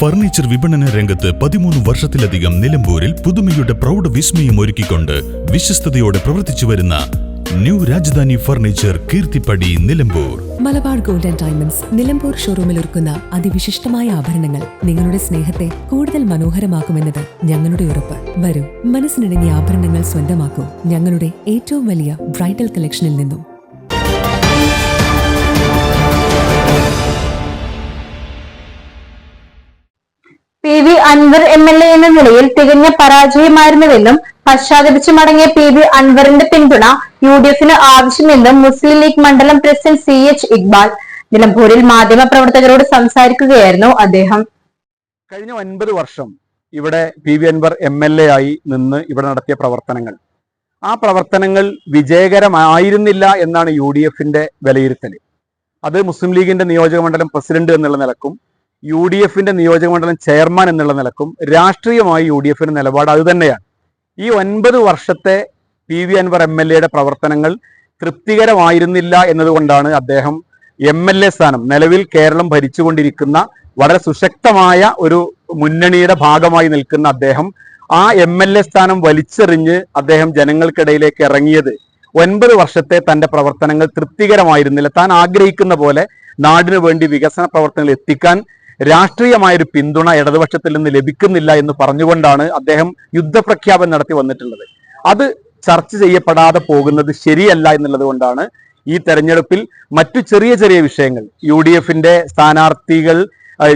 Furniture വിപണന രംഗത്ത് 13 വർഷത്തിലധികം നിലമ്പൂരിൽ പുതുമയുടെ പ്രൗഢ വിസ്മയം ഒരുക്കിക്കൊണ്ട് വിശ്വസ്തയോടെ പ്രവർത്തിച്ചു വരുന്ന new Rajdhani furniture Keerthippady Nilambur. Malabar gold and diamonds Nilambur ഷോറൂമിൽ ഒരുക്കുന്ന അതിവിശിഷ്ടമായ ആഭരണങ്ങൾ നിങ്ങളുടെ സ്നേഹത്തെ കൂടുതൽ മനോഹരമാക്കുമെന്നത് ഞങ്ങളുടെ ഉറപ്പ്. വരൂ, മനസ്സിനിണങ്ങിയ ആഭരണങ്ങൾ സ്വന്തമാക്കൂ ഞങ്ങളുടെ ഏറ്റവും വലിയ ബ്രൈഡൽ കളക്ഷനിൽ നിന്നും. PV അൻവർ MLA എന്ന നിലയിൽ തികഞ്ഞ പരാജയമായിരുന്നുവെന്നും പശ്ചാത്തപിച്ചു മടങ്ങിയ PV അൻവറിന്റെ പിന്തുണ UDFന് ആവശ്യമെന്നും മുസ്ലിം ലീഗ് മണ്ഡലം പ്രസിഡന്റ് CH ഇക്ബാൽ നിലമ്പൂരിൽ മാധ്യമപ്രവർത്തകരോട് സംസാരിക്കുകയായിരുന്നു അദ്ദേഹം. കഴിഞ്ഞ 9 വർഷം ഇവിടെ PV അൻവർ MLA ആയി നിന്ന് ഇവിടെ നടത്തിയ പ്രവർത്തനങ്ങൾ, ആ പ്രവർത്തനങ്ങൾ വിജയകരമായിരുന്നില്ല എന്നാണ് UDFന്റെ വിലയിരുത്തൽ. അത് മുസ്ലിം ലീഗിന്റെ നിയോജക മണ്ഡലം പ്രസിഡന്റ് എന്നുള്ള നിലക്കും UDFന്റെ നിയോജക മണ്ഡലം ചെയർമാൻ എന്നുള്ള നിലക്കും രാഷ്ട്രീയമായി UDFന്റെ നിലപാട് അത് തന്നെയാണ്. ഈ 9 വർഷത്തെ PV അൻവർ MLAയുടെ പ്രവർത്തനങ്ങൾ തൃപ്തികരമായിരുന്നില്ല എന്നതുകൊണ്ടാണ് അദ്ദേഹം MLA സ്ഥാനം, നിലവിൽ കേരളം ഭരിച്ചുകൊണ്ടിരിക്കുന്ന വളരെ സുശക്തമായ ഒരു മുന്നണിയുടെ ഭാഗമായി നിൽക്കുന്ന അദ്ദേഹം ആ MLA സ്ഥാനം വലിച്ചെറിഞ്ഞ് അദ്ദേഹം ജനങ്ങൾക്കിടയിലേക്ക് ഇറങ്ങിയത് 9 വർഷത്തെ തന്റെ പ്രവർത്തനങ്ങൾ തൃപ്തികരമായിരുന്നില്ല. താൻ ആഗ്രഹിക്കുന്ന പോലെ നാടിനു വേണ്ടി വികസന പ്രവർത്തനങ്ങൾ എത്തിക്കാൻ രാഷ്ട്രീയമായൊരു പിന്തുണ ഇടതുപക്ഷത്തിൽ നിന്ന് ലഭിക്കുന്നില്ല എന്ന് പറഞ്ഞുകൊണ്ടാണ് അദ്ദേഹം യുദ്ധപ്രഖ്യാപനം നടത്തി വന്നിട്ടുള്ളത്. അത് ചർച്ച ചെയ്യപ്പെടാതെ പോകുന്നത് ശരിയല്ല എന്നുള്ളത് കൊണ്ടാണ് ഈ തെരഞ്ഞെടുപ്പിൽ മറ്റു ചെറിയ ചെറിയ വിഷയങ്ങൾ UDFന്റെ സ്ഥാനാർത്ഥികൾ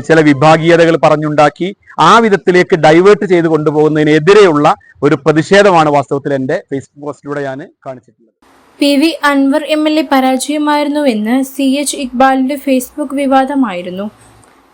ചില വിഭാഗീയതകൾ പറഞ്ഞുണ്ടാക്കി ആ വിധത്തിലേക്ക് ഡൈവേർട്ട് ചെയ്ത് കൊണ്ടുപോകുന്നതിനെതിരെയുള്ള ഒരു പ്രതിഷേധമാണ് വാസ്തവത്തിൽ എൻ്റെ ഫേസ്ബുക്ക് പോസ്റ്റിലൂടെ ഞാൻ കാണിച്ചിട്ടുള്ളത്. PV അൻവർ MLA പരാജയമായിരുന്നുവെന്ന് CH ഇക്ബാലിന്റെ ഫേസ്ബുക്ക് വിവാദമായിരുന്നു.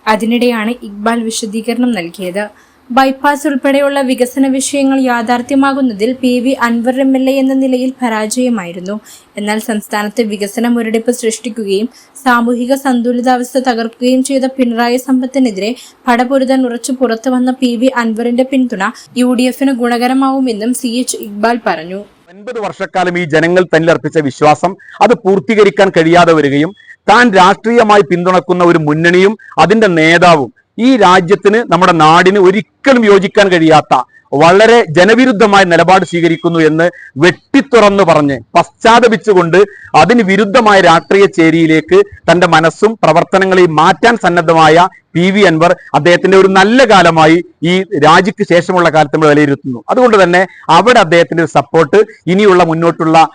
അതിനിടെയാണ് ഇക്ബാൽ വിശദീകരണം നൽകിയത്. ബൈപ്പാസ് ഉൾപ്പെടെയുള്ള വികസന വിഷയങ്ങൾ യാഥാർത്ഥ്യമാകുന്നതിൽ PV അൻവർ MLA എന്ന നിലയിൽ പരാജയമായിരുന്നു. എന്നാൽ സംസ്ഥാനത്ത് വികസന മുരടിപ്പ് സൃഷ്ടിക്കുകയും സാമൂഹിക സന്തുലിതാവസ്ഥ തകർക്കുകയും ചെയ്ത പിണറായി സമ്പത്തിനെതിരെ പടപൊരുതാൻ ഉറച്ചു പുറത്തു വന്ന PV അൻവറിന്റെ പിന്തുണ UDFന് ഗുണകരമാവുമെന്നും CH ഇക്ബാൽ പറഞ്ഞു. 9 വർഷക്കാലം ഈ ജനങ്ങൾ തന്നിലർപ്പിച്ച വിശ്വാസം അത് പൂർത്തീകരിക്കാൻ കഴിയാതെ വരികയും താൻ രാഷ്ട്രീയമായി പിന്തുണക്കുന്ന ഒരു മുന്നണിയും അതിന്റെ നേതാവും ഈ രാജ്യത്തിന്, നമ്മുടെ നാടിന് ഒരിക്കലും യോജിക്കാൻ കഴിയാത്ത വളരെ ജനവിരുദ്ധമായ നിലപാട് സ്വീകരിക്കുന്നു എന്ന് വെട്ടിത്തുറന്നു പറഞ്ഞ് പശ്ചാത്തപിച്ചുകൊണ്ട് അതിന് വിരുദ്ധമായ രാഷ്ട്രീയ ചേരിയിലേക്ക് തന്റെ മനസ്സും പ്രവർത്തനങ്ങളെയും മാറ്റാൻ സന്നദ്ധമായ PV അൻവർ അദ്ദേഹത്തിന്റെ ഒരു നല്ല കാലമായി ഈ രാജിക്ക് ശേഷമുള്ള കാലത്ത് നമ്മൾ വിലയിരുത്തുന്നു. അതുകൊണ്ട് തന്നെ അവിടെ അദ്ദേഹത്തിന്റെ ഒരു സപ്പോർട്ട് ഇനിയുള്ള മുന്നോട്ടുള്ള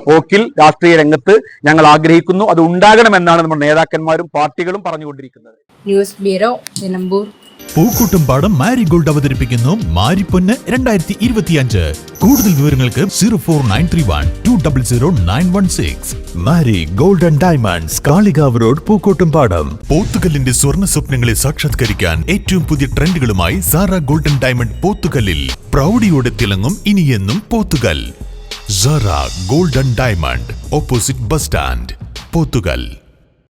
പോക്കിൽ രാഷ്ട്രീയ രംഗത്ത് ഞങ്ങൾ ആഗ്രഹിക്കുന്നു. അത് ഉണ്ടാകണമെന്നാണ് നമ്മുടെ നേതാക്കന്മാരും പാർട്ടികളും പറഞ്ഞുകൊണ്ടിരിക്കുന്നത്. News bureau, Nilambur. Pookkottumpadam marigold അവതരിപ്പിക്കുന്നു മാരിപ്പൊന്ന് 2025. കൂടുതൽ വിവരങ്ങൾക്ക് 04931 200 916. Marigold and diamonds, Kalikavu road, Pookkottumpadam. പോത്തുകല്ലിന്റെ സ്വർണ്ണ സ്വപ്നങ്ങളെ സാക്ഷാത്കരിക്കാൻ ഏറ്റവും പുതിയ ട്രെൻഡുകളുമായി സാറ ഗോൾഡൻ ഡയമണ്ട് പോത്തുകല്ലിൽ പ്രൗഢിയോടെ തിളങ്ങും ഇനിയെന്നും Pothukal. Sara golden diamond, opposite bus stand, Pothukal.